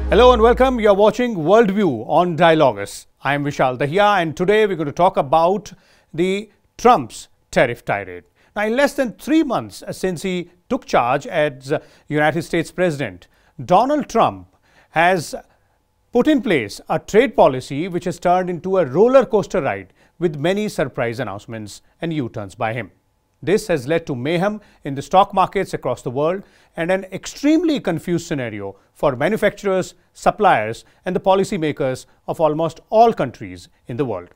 Hello and welcome. You're watching Worldview on Dialogus. I'm Vishal Dahiya and today we're going to talk about the Trump's tariff tirade. Now, in less than 3 months since he took charge as United States President, Donald Trump has put in place a trade policy which has turned into a roller coaster ride with many surprise announcements and U-turns by him. This has led to mayhem in the stock markets across the world and an extremely confused scenario for manufacturers, suppliers, and the policymakers of almost all countries in the world.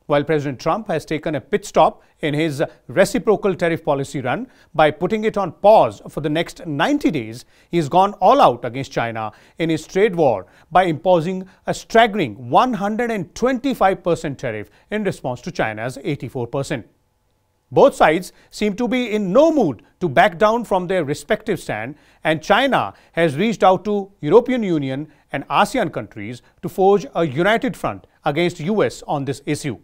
While President Trump has taken a pit stop in his reciprocal tariff policy run by putting it on pause for the next 90 days, he has gone all out against China in his trade war by imposing a staggering 125% tariff in response to China's 84%. Both sides seem to be in no mood to back down from their respective stand, and China has reached out to European Union and ASEAN countries to forge a united front against US on this issue.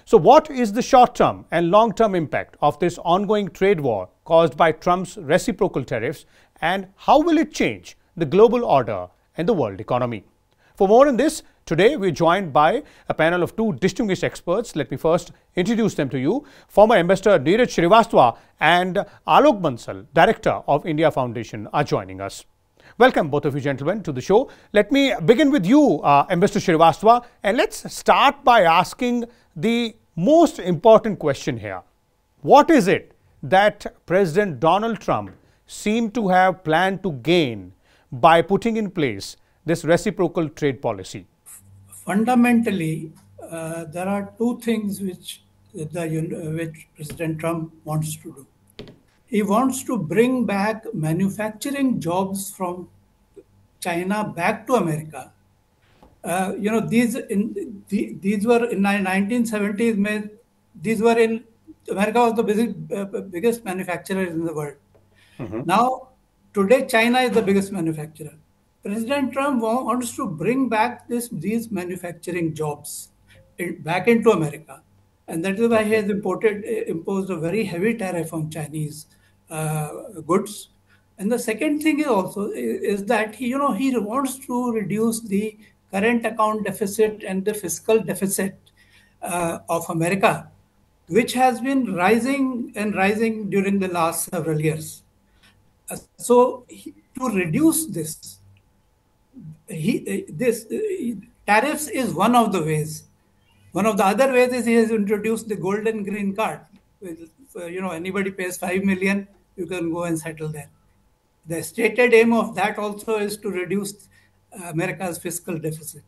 So what is the short-term and long-term impact of this ongoing trade war caused by Trump's reciprocal tariffs, and how will it change the global order and the world economy? For more on this, today we're joined by a panel of two distinguished experts. Let me first introduce them to you. Former Ambassador Niraj Srivastava and Alok Bansal, Director of India Foundation, are joining us. Welcome both of you gentlemen to the show. Let me begin with you, Ambassador Srivastava, and let's start by asking the most important question here. What is it that President Donald Trump seemed to have planned to gain by putting in place this reciprocal trade policy? Fundamentally, there are two things which President Trump wants to do. He wants to bring back manufacturing jobs from China back to America. These were in the 1970s. These were in America was the biggest manufacturer in the world. Now, today China is the biggest manufacturer. President Trump wants to bring back these manufacturing jobs back into America, and that is why he has imposed a very heavy tariff on Chinese goods. And the second thing is that he wants to reduce the current account deficit and the fiscal deficit of America, which has been rising and rising during the last several years. To reduce this. Tariffs is one of the ways. One of the other ways is he has introduced the golden green card. Anybody pays 5 million, you can go and settle there. The stated aim of that also is to reduce America's fiscal deficit.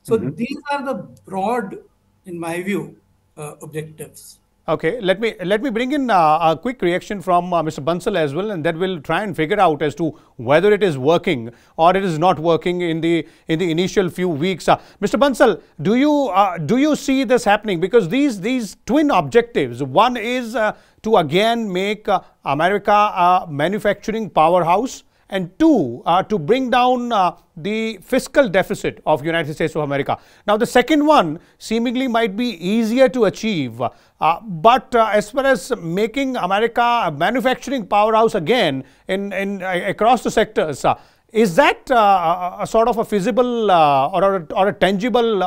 So these are the broad, in my view, objectives. Okay, let me bring in a quick reaction from Mr. Bansal as well, and that will try and figure out as to whether it is working or it is not working in the initial few weeks. Mr. Bansal, do you see this happening? Because these twin objectives, one is to again make America a manufacturing powerhouse, and two, to bring down the fiscal deficit of United States of America. Now, the second one seemingly might be easier to achieve, but as far as making America a manufacturing powerhouse again in across the sectors, is that a sort of a feasible or a tangible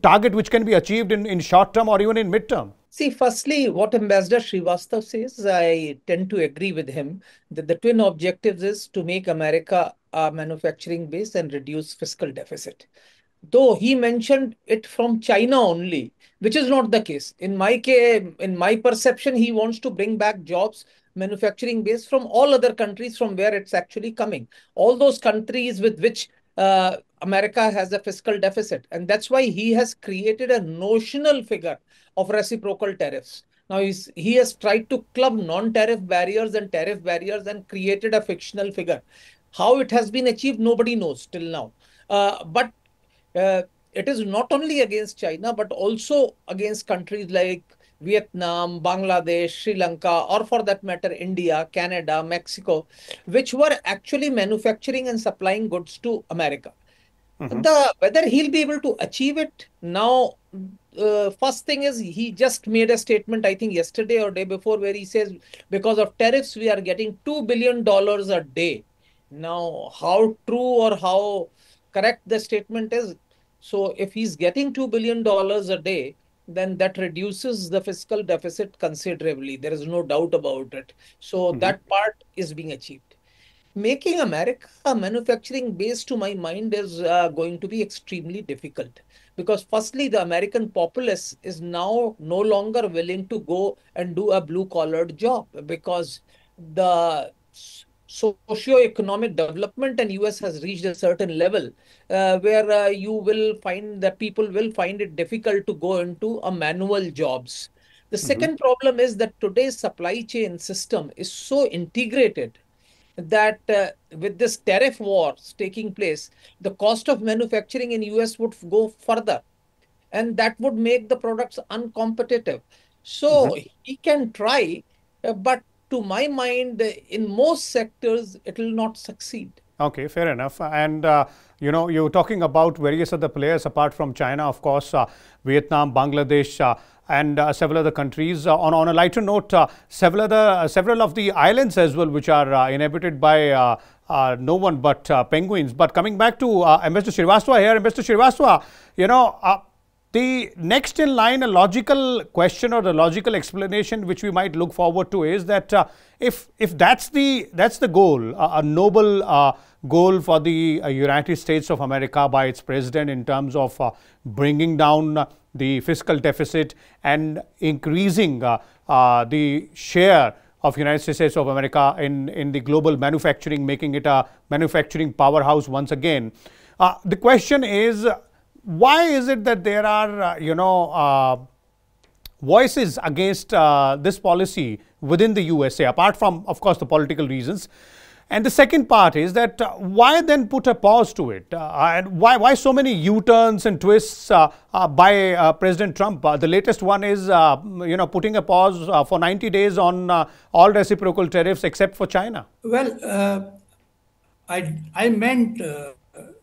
target which can be achieved in short term or even in mid term? See, firstly, what Ambassador Srivastava says, I tend to agree with him that the twin objectives is to make America a manufacturing base and reduce fiscal deficit. Though he mentioned it from China only, which is not the case. In my perception, he wants to bring back jobs, manufacturing base from all other countries from where it's actually coming. All those countries with which America has a fiscal deficit. And that's why he has created a notional figure of reciprocal tariffs. Now, he has tried to club non-tariff barriers and tariff barriers and created a fictional figure. How it has been achieved, nobody knows till now. But it is not only against China, but also against countries like Vietnam, Bangladesh, Sri Lanka, or for that matter, India, Canada, Mexico, which were actually manufacturing and supplying goods to America. Whether he'll be able to achieve it now, first thing is he just made a statement, I think yesterday or day before, where he says because of tariffs, we are getting $2 billion a day Now, how true or how correct the statement is, so if he's getting $2 billion a day, then that reduces the fiscal deficit considerably. There is no doubt about it. So Hmm. that part is being achieved. Making America a manufacturing base, to my mind, is going to be extremely difficult because, firstly, the American populace is now no longer willing to go and do a blue-collared job because the socio-economic development in US has reached a certain level where you will find that people will find it difficult to go into a manual jobs. The Hmm. second problem is that today's supply chain system is so integrated that with this tariff wars taking place, the cost of manufacturing in US would go further, and that would make the products uncompetitive. Hmm. So he can try, but to my mind, in most sectors, it will not succeed. Okay, fair enough. And you're talking about various other players apart from China, of course, Vietnam, Bangladesh, and several other countries. On a lighter note, several of the islands as well, which are inhabited by no one but penguins. But coming back to Ambassador Srivastava here, Ambassador Srivastava, the next in line, a logical question or the logical explanation which we might look forward to is that if that's the goal, a noble goal for the United States of America by its president in terms of bringing down the fiscal deficit and increasing the share of United States of America in the global manufacturing, making it a manufacturing powerhouse once again. The question is, why is it that there are, voices against this policy within the USA, apart from, of course, the political reasons? And the second part is that why then put a pause to it? And why so many U-turns and twists by President Trump? The latest one is, putting a pause for 90 days on all reciprocal tariffs except for China. Well, I meant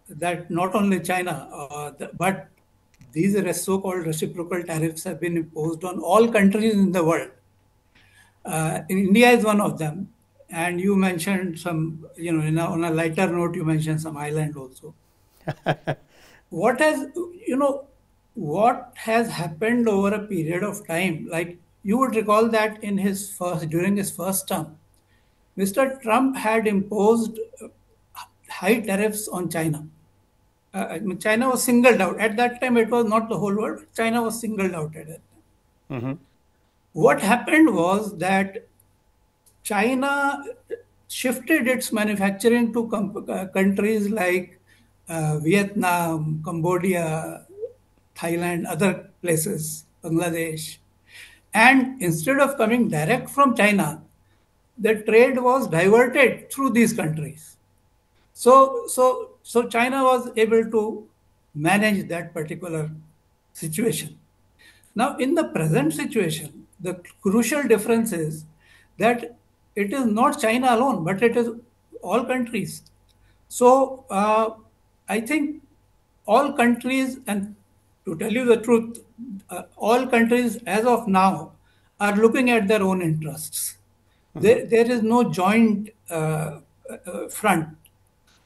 that not only China, but these so-called reciprocal tariffs have been imposed on all countries in the world. India is one of them, and you mentioned some, on a lighter note, you mentioned some island also. What has, what has happened over a period of time? Like you would recall that during his first term, Mr. Trump had imposed high tariffs on China. China was singled out. At that time, it was not the whole world. China was singled out at that time. What happened was that China shifted its manufacturing to countries like Vietnam, Cambodia, Thailand, other places, Bangladesh. And instead of coming direct from China, the trade was diverted through these countries. So China was able to manage that particular situation. Now, in the present situation, the crucial difference is that it is not China alone, but it is all countries. So I think all countries, and to tell you the truth, all countries as of now are looking at their own interests. There is no joint front.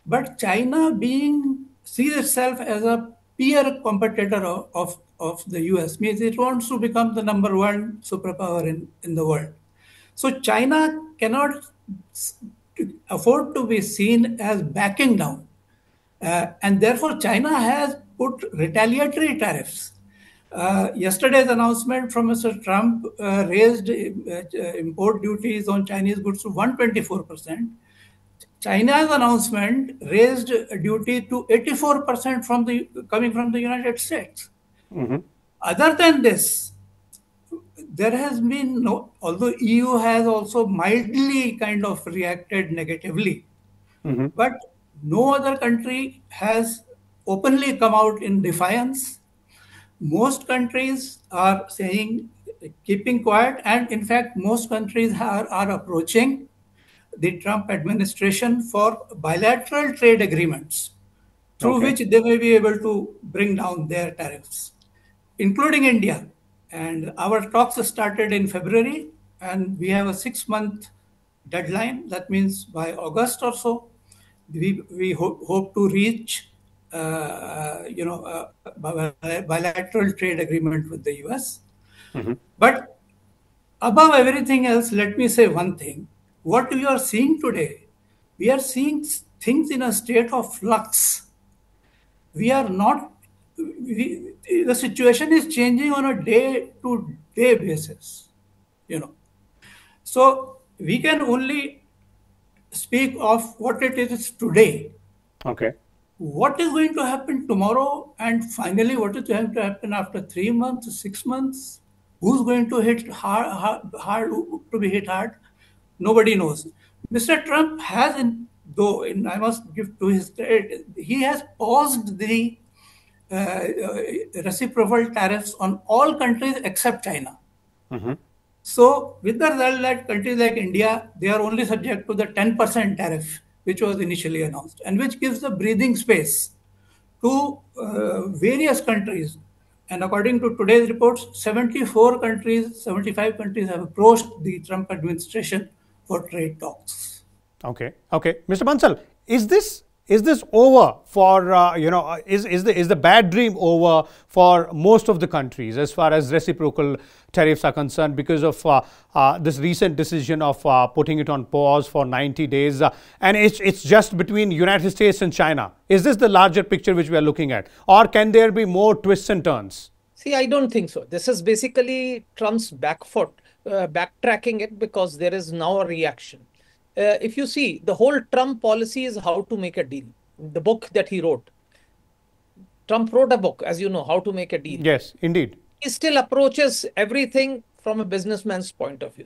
But China being sees itself as a peer competitor of the US means it wants to become the number one superpower in the world. So China cannot afford to be seen as backing down. And therefore, China has put retaliatory tariffs. Yesterday's announcement from Mr. Trump raised import duties on Chinese goods to 124%. China's announcement raised duty to 84% coming from the United States. Other than this, there has been no, although EU has also mildly kind of reacted negatively, but no other country has openly come out in defiance. Most countries are saying, keeping quiet, and in fact, most countries are approaching the Trump administration for bilateral trade agreements through Okay. which they may be able to bring down their tariffs, including India. And our talks started in February, and we have a 6-month deadline. That means by August or so, hope to reach, bilateral trade agreement with the U.S. But above everything else, let me say one thing. What we are seeing today, we are seeing things in a state of flux. We are not, the situation is changing on a day to day basis, you know. So we can only speak of what it is today. Okay. What is going to happen tomorrow, and finally, what is going to happen after 3 months, 6 months? Who's going to hit hard to be hit hard? Nobody knows. Mr. Trump has, I must give to his credit, he has paused the reciprocal tariffs on all countries except China. So, with the result that countries like India, they are only subject to the 10% tariff, which was initially announced, and which gives the breathing space to various countries. And according to today's reports, 74 countries, 75 countries have approached the Trump administration for trade talks. Okay. Okay. Mr. Bansal, is this over for is the bad dream over for most of the countries as far as reciprocal tariffs are concerned because of this recent decision of putting it on pause for 90 days and it's just between United States and China? Is this the larger picture which we are looking at, or can there be more twists and turns? See, I don't think so. This is basically Trump's back foot, backtracking it because there is now a reaction. If you see, the whole Trump policy is how to make a deal. The book that he wrote, Trump wrote a book, as you know, how to make a deal. Yes, indeed. He still approaches everything from a businessman's point of view.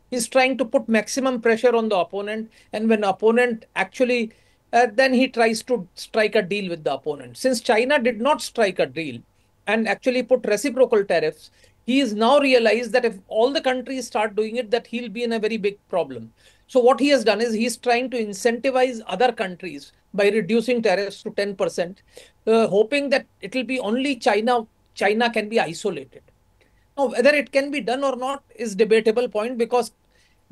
He's trying to put maximum pressure on the opponent, and when opponent actually, then he tries to strike a deal with the opponent. Since China did not strike a deal and actually put reciprocal tariffs, he is now realized that if all the countries start doing it, that he'll be in a very big problem. So what he has done is he's trying to incentivize other countries by reducing tariffs to 10%, hoping that it will be only China can be isolated. Now, whether it can be done or not is debatable point, because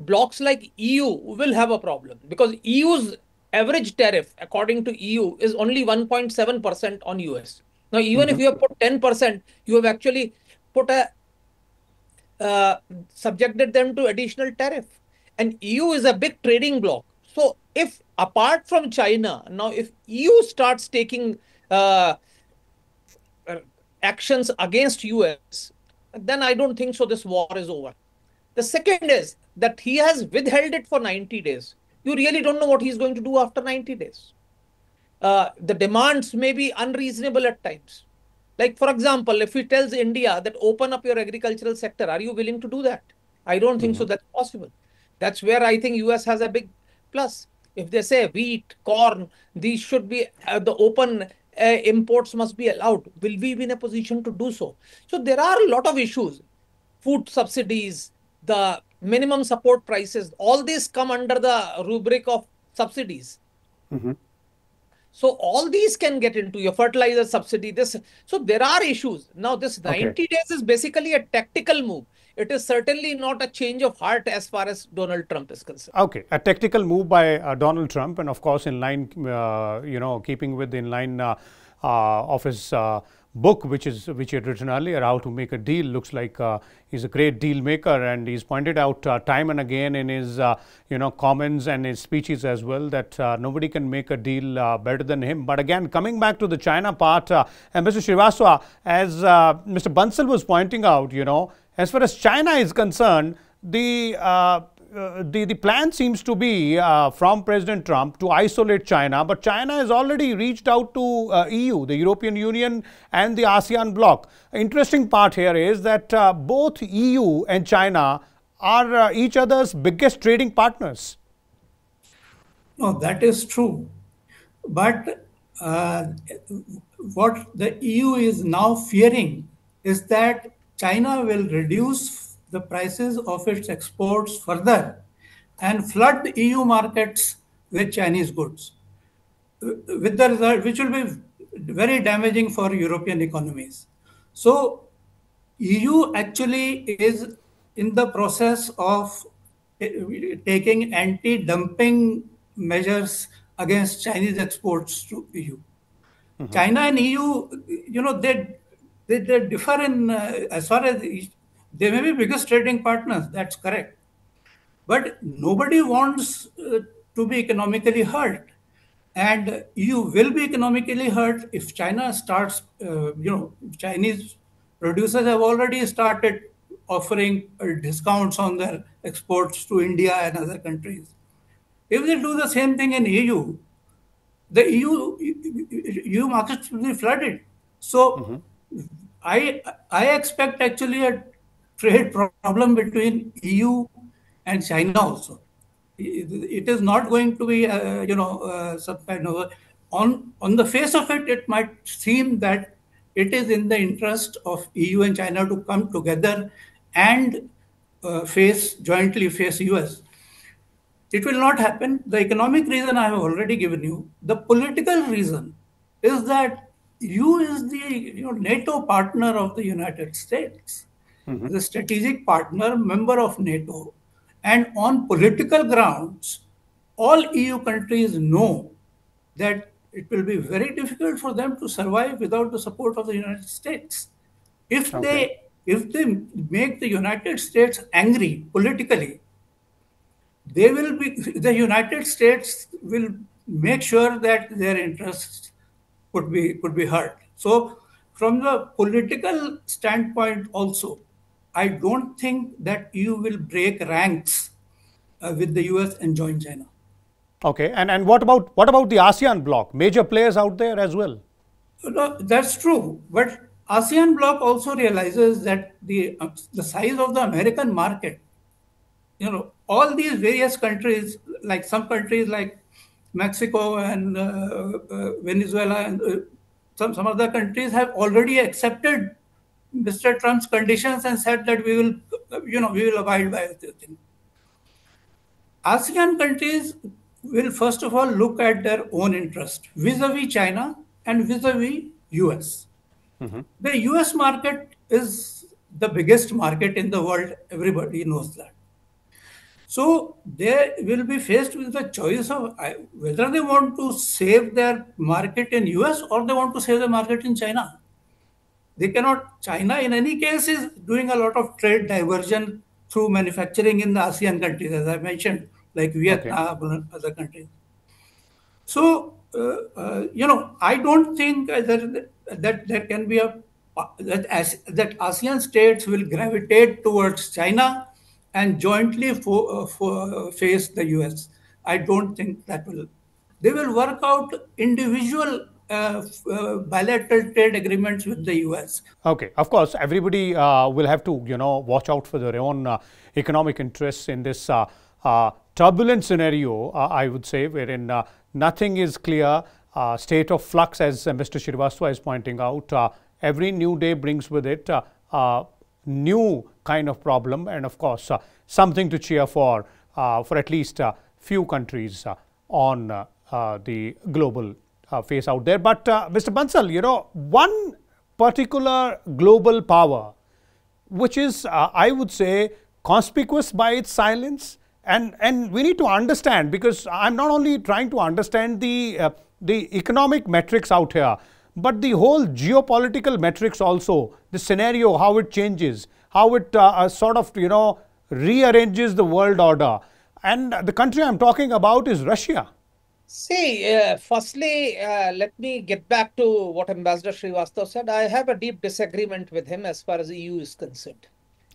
blocks like EU will have a problem, because EU's average tariff, according to EU, is only 1.7% on US. Now, even if you have put 10%, you have actually put a subjected them to additional tariff. And EU is a big trading bloc. So if apart from China, now if EU starts taking actions against US, then I don't think so this war is over. The second is that he has withheld it for 90 days. You really don't know what he's going to do after 90 days. The demands may be unreasonable at times. Like, for example, if he tells India that open up your agricultural sector, are you willing to do that? I don't think so that's possible. That's where I think US has a big plus. If they say wheat, corn, these should be the open imports must be allowed. Will we be in a position to do so? So there are a lot of issues. Food subsidies, the minimum support prices, all these come under the rubric of subsidies. So all these can get into your fertilizer subsidy. So there are issues. Now this 90 days is basically a tactical move. It is certainly not a change of heart as far as Donald Trump is concerned. Okay, a tactical move by Donald Trump, and of course in line, keeping with in line of his book, which he had written earlier, How to Make a Deal. Looks like he's a great deal maker, and he's pointed out time and again in his comments and his speeches as well that nobody can make a deal better than him. But again, coming back to the China part, and Mr. Srivastava, as Mr. Bansal was pointing out, as far as China is concerned, the plan seems to be from President Trump to isolate China, but China has already reached out to EU, the European Union and the ASEAN bloc. Interesting part here is that both EU and China are each other's biggest trading partners. No, that is true. But what the EU is now fearing is that China will reduce the prices of its exports further and flood the EU markets with Chinese goods, with the result which will be very damaging for European economies. So EU actually is in the process of taking anti-dumping measures against Chinese exports to EU. China and EU, they differ in as far as they may be biggest trading partners. That's correct, but nobody wants to be economically hurt, and EU will be economically hurt if China starts. Chinese producers have already started offering discounts on their exports to India and other countries. If they do the same thing in EU, the EU markets will be flooded. So I expect actually a trade problem between EU and China also. It is not going to be some kind of on the face of it. It might seem that it is in the interest of EU and China to come together and jointly face US. It will not happen. The economic reason I have already given you. The political reason is that EU is the NATO partner of the United States, the strategic partner, member of NATO, and on political grounds, all EU countries know that it will be very difficult for them to survive without the support of the United States. If Okay. they make the United States angry politically, they will be the United States will make sure that their interests could be hurt. So from the political standpoint also, I don't think that EU will break ranks with the US and join China. Okay. And what about the ASEAN bloc? Major players out there as well. No, that's true, but ASEAN bloc also realizes that the size of the American market, all these various countries, like some countries like Mexico and Venezuela and some other countries have already accepted Mr. Trump's conditions and said that we will abide by the thing. ASEAN countries will first of all look at their own interest vis-a-vis China and vis-a-vis US. The US market is the biggest market in the world. Everybody knows that. So they will be faced with the choice of whether they want to save their market in US or they want to save the market in China. They cannot. China, in any case, is doing a lot of trade diversion through manufacturing in the ASEAN countries, as I mentioned, like Okay. Vietnam and other countries. So, I don't think that there can be that ASEAN states will gravitate towards China and jointly face the US. I don't think that will. They will work out individual bilateral trade agreements with the US. Okay, of course, everybody will have to, watch out for their own economic interests in this turbulent scenario, I would say, wherein nothing is clear, state of flux, as Mr. Srivastava is pointing out. Every new day brings with it new kind of problem, and of course, something to cheer for at least a few countries on the global face out there. But Mr. Bansal, one particular global power which is, I would say, conspicuous by its silence, and we need to understand, because I'm not only trying to understand the economic metrics out here, but the whole geopolitical metrics also, the scenario, how it changes, how it sort of rearranges the world order. And the country I'm talking about is Russia. See, firstly, let me get back to what Ambassador Srivastava said. I have a deep disagreement with him as far as the EU is concerned.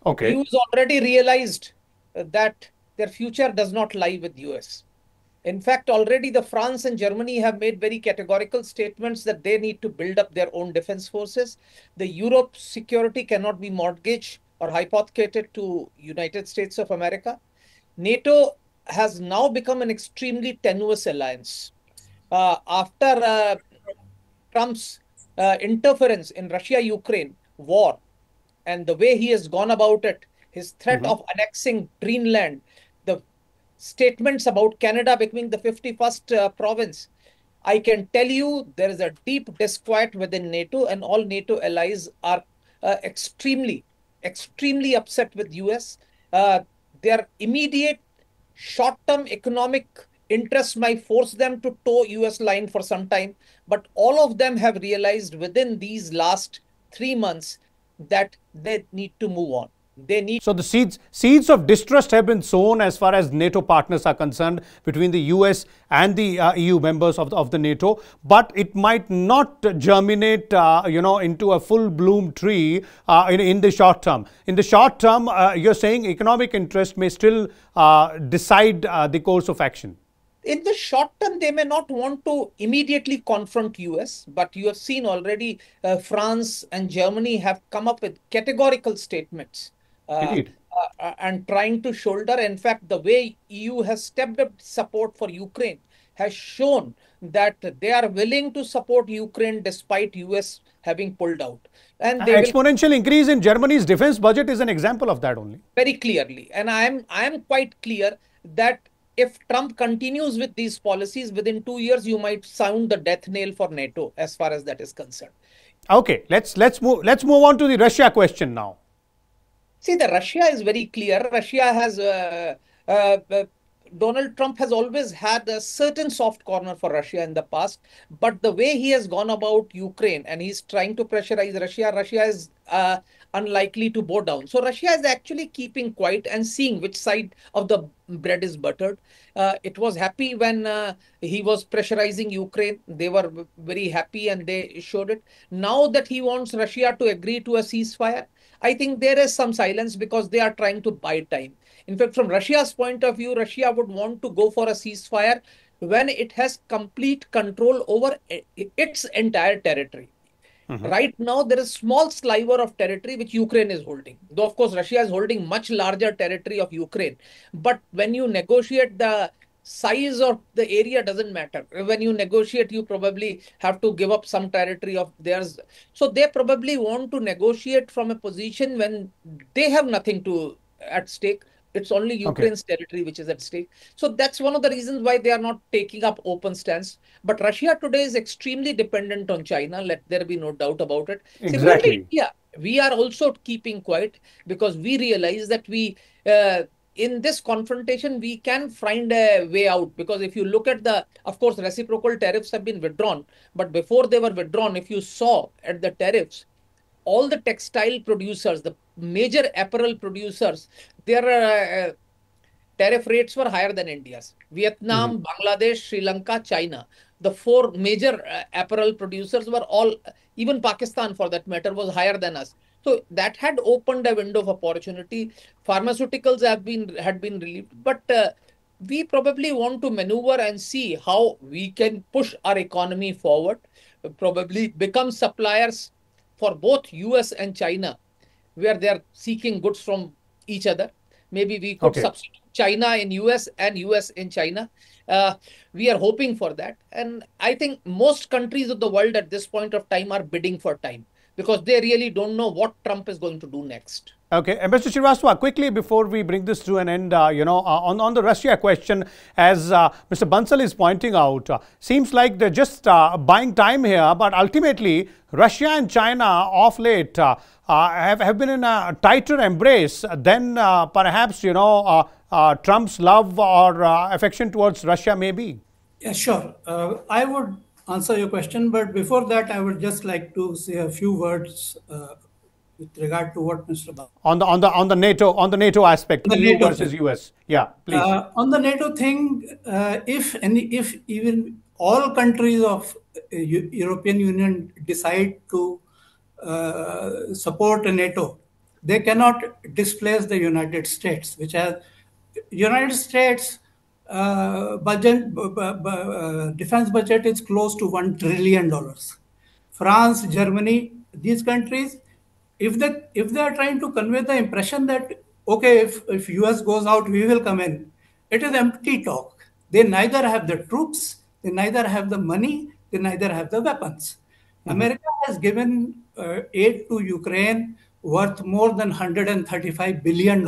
Okay. EU has already realized that their future does not lie with US. In fact, already the France and Germany have made very categorical statements that they need to build up their own defense forces. The Europe's security cannot be mortgaged or hypothecated to United States of America. NATO has now become an extremely tenuous alliance. After Trump's interference in Russia-Ukraine war and the way he has gone about it, his threat of annexing Greenland, the statements about Canada becoming the 51st province, I can tell you there is a deep disquiet within NATO, and all NATO allies are extremely upset with US. Their immediate short-term economic Interests might force them to toe US line for some time, but all of them have realized within these last 3 months that they need to move on. They need. So the seeds of distrust have been sown as far as NATO partners are concerned between the US and the EU members of the NATO, but it might not germinate, into a full bloom tree in the short term. In the short term, you're saying economic interest may still decide the course of action. In the short term, they may not want to immediately confront US, but you have seen already France and Germany have come up with categorical statements Indeed. and trying to shoulder. In fact, the way EU has stepped up support for Ukraine has shown that they are willing to support Ukraine despite US having pulled out. And they exponential increase in Germany's defense budget is an example of that only. Very clearly. And I am quite clear that if Trump continues with these policies, within 2 years, you might sound the death nail for NATO as far as that is concerned. Okay, let's move on to the Russia question now. See, the Russia is very clear. Russia has Donald Trump has always had a certain soft corner for Russia in the past, but the way he has gone about Ukraine and he's trying to pressurize Russia, Russia is unlikely to bow down. So Russia is actually keeping quiet and seeing which side of the bread is buttered. It was happy when he was pressurizing Ukraine. They were very happy and they showed it. Now that he wants Russia to agree to a ceasefire, I think there is some silence because they are trying to buy time. In fact, from Russia's point of view, Russia would want to go for a ceasefire when it has complete control over its entire territory. Right now, there is small sliver of territory which Ukraine is holding. Though, of course, Russia is holding much larger territory of Ukraine. But when you negotiate, the size of the area doesn't matter. When you negotiate, you probably have to give up some territory of theirs. So they probably want to negotiate from a position when they have nothing at stake. It's only Ukraine's territory which is at stake. So that's one of the reasons why they are not taking up open stance. But Russia today is extremely dependent on China. Let there be no doubt about it. Exactly. Similarly, we are also keeping quiet because we realize that in this confrontation, we can find a way out. Because if you look at of course, reciprocal tariffs have been withdrawn. But before they were withdrawn, if you saw at the tariffs, all the textile producers, the major apparel producers, their tariff rates were higher than India's. Vietnam, Bangladesh, Sri Lanka, China. The four major apparel producers were all, even Pakistan for that matter, was higher than us. So that had opened a window of opportunity. Pharmaceuticals had been relieved, but we probably want to maneuver and see how we can push our economy forward, probably become suppliers for both US and China, where they are seeking goods from each other. Maybe we could substitute China in US and US in China. We are hoping for that. And I think most countries of the world at this point of time are bidding for time because they really don't know what Trump is going to do next. Okay, Mr. Srivastava, quickly before we bring this to an end, on the Russia question, as Mr. Bansal is pointing out, seems like they're just buying time here, but ultimately Russia and China of late have been in a tighter embrace than perhaps, Trump's love or affection towards Russia may be. Yeah, sure. I would answer your question, but before that, I would just like to say a few words with regard to what Mr. on the NATO aspect, the EU NATO versus thing. US. Yeah, please. On the NATO thing, if even all countries of European Union decide to support NATO, they cannot displace the United States, which has United States defense budget is close to $1 trillion. France, Germany, these countries, if they are trying to convey the impression that okay, if US goes out, we will come in, it is empty talk. They neither have the troops, they neither have the money, they neither have the weapons. America has given aid to Ukraine worth more than $135 billion.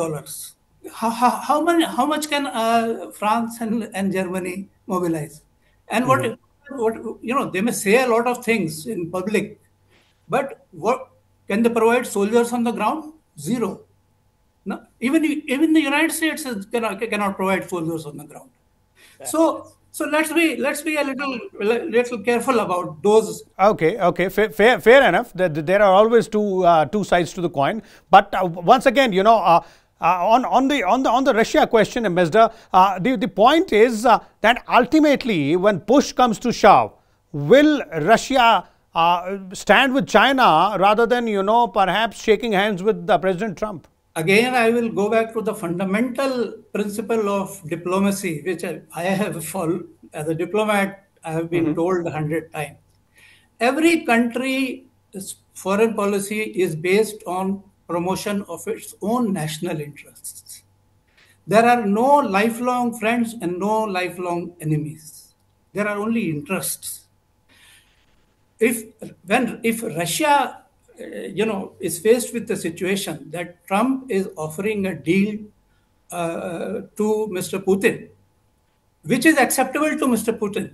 How much can France and Germany mobilize? And what they may say a lot of things in public, but what can they provide soldiers on the ground? Zero. No, even the United States cannot provide soldiers on the ground. So let's be a little careful about those. Okay, fair enough. There are always two sides to the coin. But once again, on the Russia question, Ambassador, the point is that ultimately, when push comes to shove, will Russia stand with China rather than perhaps shaking hands with President Trump? Again, I will go back to the fundamental principle of diplomacy, which I have followed as a diplomat. I have been told 100 times. Every country's foreign policy is based on promotion of its own national interests. There are no lifelong friends and no lifelong enemies. There are only interests. If Russia, is faced with the situation that Trump is offering a deal to Mr. Putin, which is acceptable to Mr. Putin.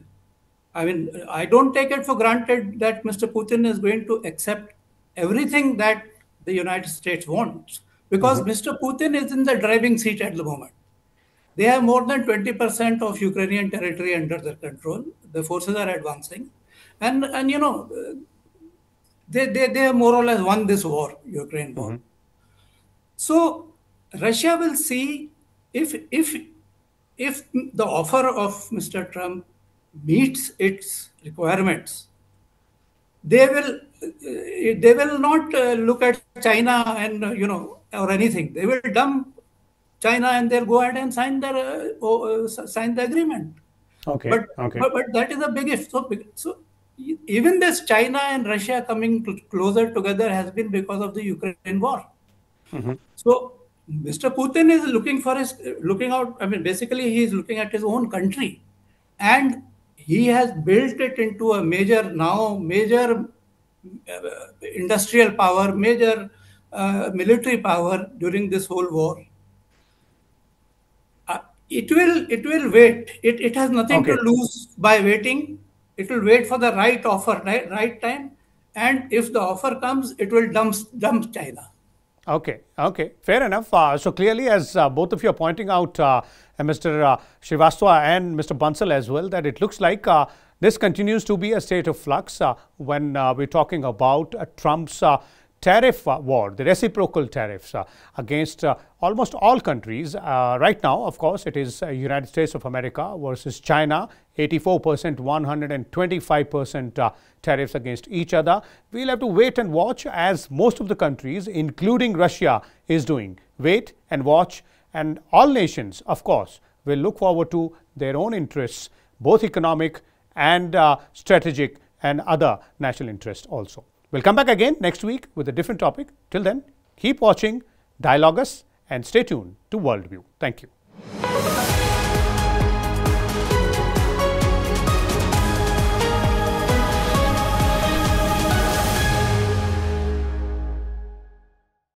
I mean, I don't take it for granted that Mr. Putin is going to accept everything that the United States wants, because Mr. Putin is in the driving seat at the moment. They have more than 20% of Ukrainian territory under their control. The forces are advancing. And they have more or less won this war, Ukraine war. So Russia will see if the offer of Mr. Trump meets its requirements, they will not look at China and or anything. They will dump China and they'll go ahead and sign the agreement. Okay. But that is a big if. So even this China and Russia coming closer together has been because of the Ukraine war. So Mr. Putin is looking out. I mean, basically, he is looking at his own country, and he has built it into a major industrial power, major military power during this whole war. It will wait. It has nothing to lose by waiting. It will wait for the right offer, right time, and if the offer comes, it will dump China. Okay, fair enough. So clearly, as both of you are pointing out, Mr. Srivastava and Mr. Bansal as well, that it looks like this continues to be a state of flux when we're talking about Trump's tariff war, the reciprocal tariffs against almost all countries. Right now, of course, it is United States of America versus China, 84%, 125% tariffs against each other. We'll have to wait and watch, as most of the countries, including Russia, is doing. Wait and watch, and all nations, of course, will look forward to their own interests, both economic and strategic and other national interests also. We'll come back again next week with a different topic. Till then, keep watching Dialogus and stay tuned to Worldview. Thank you.